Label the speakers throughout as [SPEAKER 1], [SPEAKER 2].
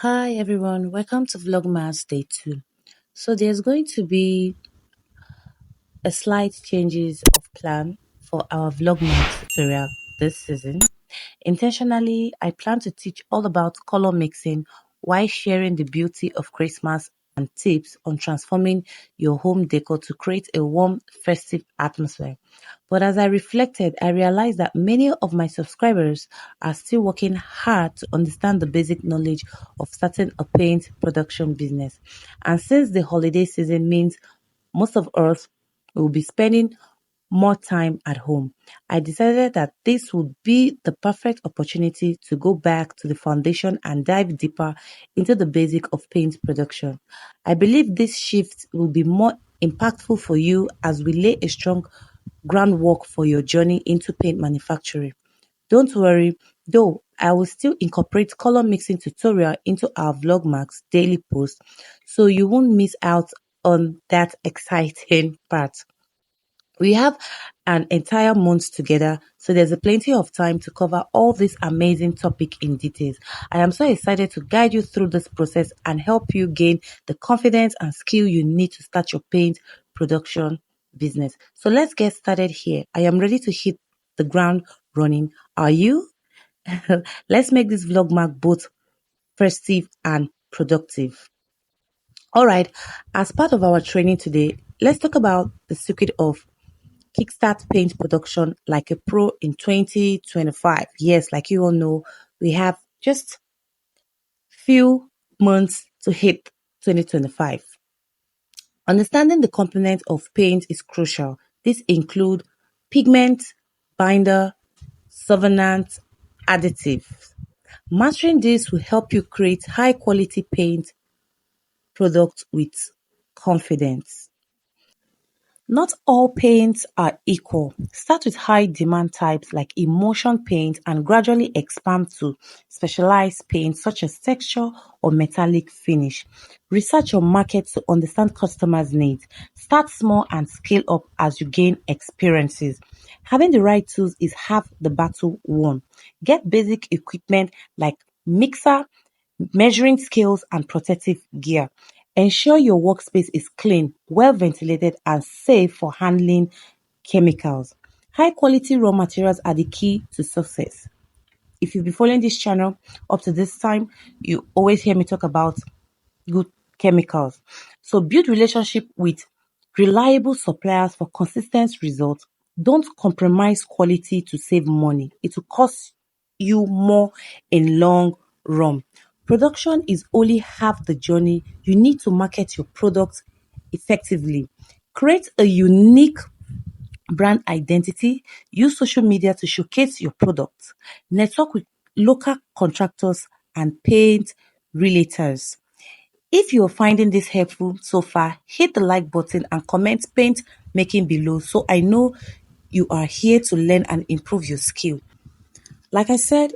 [SPEAKER 1] Hi everyone, welcome to Vlogmas Day 2. So there's going to be a slight changes of plan for our Vlogmas tutorial this season. Intentionally, I plan to teach all about color mixing while sharing the beauty of Christmas and tips on transforming your home decor to create a warm, festive atmosphere. But as I reflected, I realized that many of my subscribers are still working hard to understand the basic knowledge of starting a paint production business. And since the holiday season means most of us will be spending more time at home, I decided that this would be the perfect opportunity to go back to the foundation and dive deeper into the basic of paint production. I believe this shift will be more impactful for you as we lay a strong groundwork for your journey into paint manufacturing. Don't worry, though, I will still incorporate color mixing tutorial into our Vlogmax daily post so you won't miss out on that exciting part. We have an entire month together, so there's a plenty of time to cover all this amazing topic in details. I am so excited to guide you through this process and help you gain the confidence and skill you need to start your paint production business. So let's get started here. I am ready to hit the ground running. Are you? Let's make this vlog mark both festive and productive. All right, as part of our training today, let's talk about the secret of kickstart paint production like a pro in 2025. Yes, like you all know, we have just few months to hit 2025. Understanding the components of paint is crucial. This include pigment, binder, solvent, additives. Mastering this will help you create high quality paint products with confidence. Not all paints are equal. Start with high demand types like emulsion paint and gradually expand to specialized paints such as texture or metallic finish. Research your market to understand customers' needs. Start small and scale up as you gain experiences. Having the right tools is half the battle won. Get basic equipment like mixer, measuring scales, and protective gear. Ensure your workspace is clean, well ventilated, and safe for handling chemicals. High quality raw materials are the key to success. If you've been following this channel up to this time, you always hear me talk about good chemicals. So build relationship with reliable suppliers for consistent results. Don't compromise quality to save money. It will cost you more in long run. Production is only half the journey. You need to market your products effectively. Create a unique brand identity. Use social media to showcase your products. Network with local contractors and paint realtors. If you're finding this helpful so far, hit the like button and comment paint making below so I know you are here to learn and improve your skill. Like I said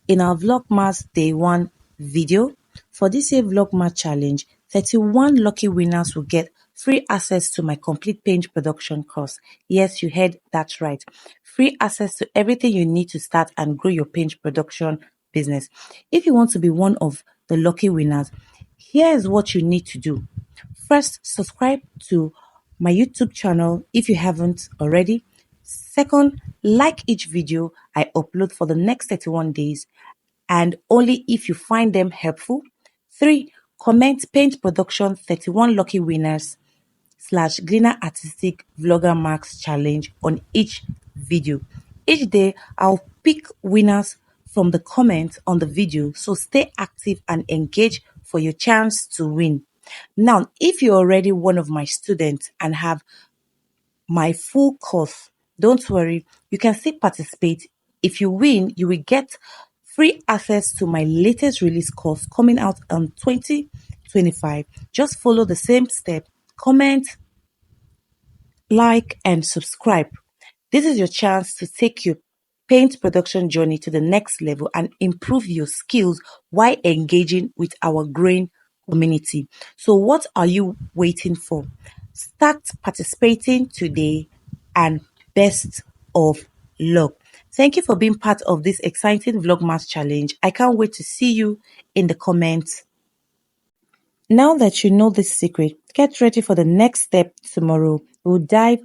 [SPEAKER 1] in our Vlogmas Day 1 video, for this year Vlogmas challenge, 31 lucky winners will get free access to my complete paint production course. Yes, you heard that right. Free access to everything you need to start and grow your paint production business. If you want to be one of the lucky winners, here is what you need to do. First, subscribe to my YouTube channel if you haven't already. Second, like each video I upload for the next 31 days and only if you find them helpful. 3. Comment paint production 31 lucky winners / Gleaner Artistic Vlogger Max Challenge on each video. Each day, I'll pick winners from the comments on the video, so stay active and engage for your chance to win. Now, if you're already one of my students and have my full course, don't worry, you can still participate. If you win, you will get free access to my latest release course coming out on 2025. Just follow the same step, comment, like, and subscribe. This is your chance to take your paint production journey to the next level and improve your skills while engaging with our growing community. So, what are you waiting for? Start participating today and best of luck. Thank you for being part of this exciting Vlogmas challenge. I can't wait to see you in the comments. Now that you know this secret, get ready for the next step tomorrow. We'll dive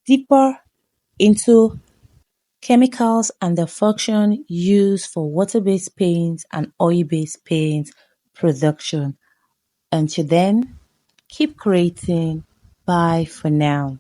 [SPEAKER 1] deeper into chemicals and their function used for water-based paints and oil-based paints production. Until then, keep creating. Bye for now.